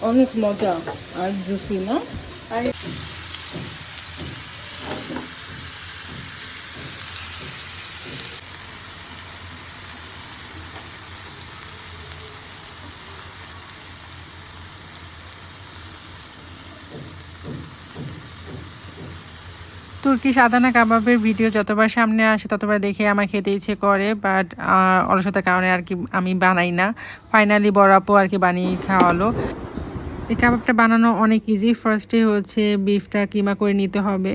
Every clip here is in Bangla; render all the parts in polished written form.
অনেক মজা আর জুসি না। তুর্কি সাদানা কাবাবের ভিডিও যতবার সামনে আসে ততবার দেখে আমার খেতে ইচ্ছে করে, বাট অলসতার কারণে আর কি আমি বানাই না। ফাইনালি বড় আপু আর কি বানিয়ে খাওয়ালো। এই কাবাবটা বানানো অনেক ইজি। ফার্স্টে হচ্ছে বিফটা কিমা করে নিতে হবে।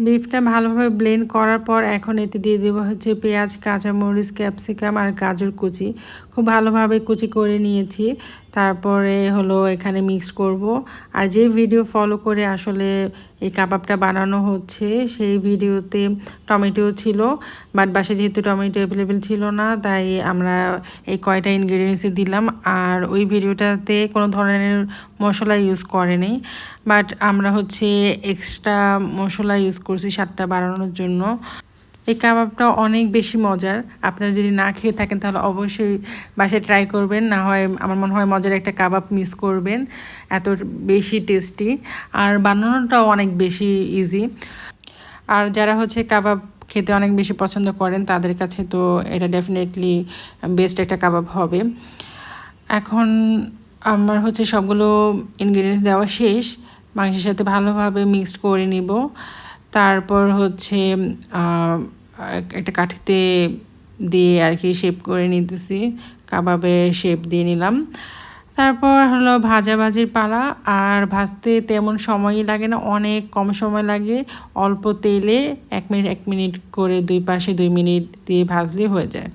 বিফটা ভালোভাবে ব্লেন্ড করার পর এখন এতে দিয়ে দেবো হচ্ছে পেঁয়াজ, কাঁচামরিচ, ক্যাপসিকাম আর গাজর কুচি। খুব ভালোভাবে কুচি করে নিয়েছি। তারপরে হলো এখানে মিক্সড করব। আর যে ভিডিও ফলো করে আসলে এই কাবাবটা বানানো হচ্ছে সেই ভিডিওতে টমেটো ছিল, বাট বাসায় যেহেতু টমেটো অ্যাভেলেবেল ছিল না তাই আমরা এই কয়টা ইনগ্রিডিয়েন্টসই দিলাম। আর ওই ভিডিওটাতে কোনো ধরনের মশলা ইউজ করেনি, বাট আমরা হচ্ছে এক্সট্রা মশলা ইউজ করছি স্বাদটা বাড়ানোর জন্য। এই কাবাবটা অনেক বেশি মজার। আপনারা যদি না খেয়ে থাকেন তাহলে অবশ্যই বাসায় ট্রাই করবেন, না হয় আমার মনে হয় মজার একটা কাবাব মিস করবেন। এত বেশি টেস্টি আর বানানোটাও অনেক বেশি ইজি। আর যারা হচ্ছে কাবাব খেতে অনেক বেশি পছন্দ করেন তাদের কাছে তো এটা ডেফিনেটলি বেস্ট একটা কাবাব হবে। এখন আমার হচ্ছে সবগুলো ইনগ্রিডিয়েন্টস দেওয়া শেষ। মাংসের সাথে ভালোভাবে মিক্সড করে নিব। তারপর হচ্ছে একটা কাঠিতে দিয়ে আর কি শেপ করে নিতেছি, কাবাবের শেপ দিয়ে নিলাম। তারপর হলো ভাজাভাজির পালা। আর ভাজতে তেমন সময়ই লাগে না, অনেক কম সময় লাগে। অল্প তেলে 1 মিনিট করে 2 পাশে 2 মিনিট দিয়ে ভাজলে হয়ে যায়।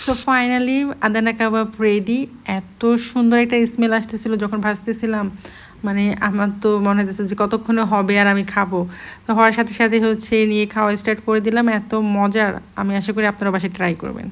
সো ফাইনালি আদানা কাবাব রেডি। এত সুন্দর একটা স্মেল আসতেছিল যখন ভাজতেছিলাম, মানে আমার তো মনে হতেছে যে কতক্ষণে হবে আর আমি খাবো। তো হওয়ার সাথে সাথে হচ্ছে নিয়ে খাওয়া স্টার্ট করে দিলাম। এত মজার, আমি আশা করি আপনারা বাসায় ট্রাই করবেন।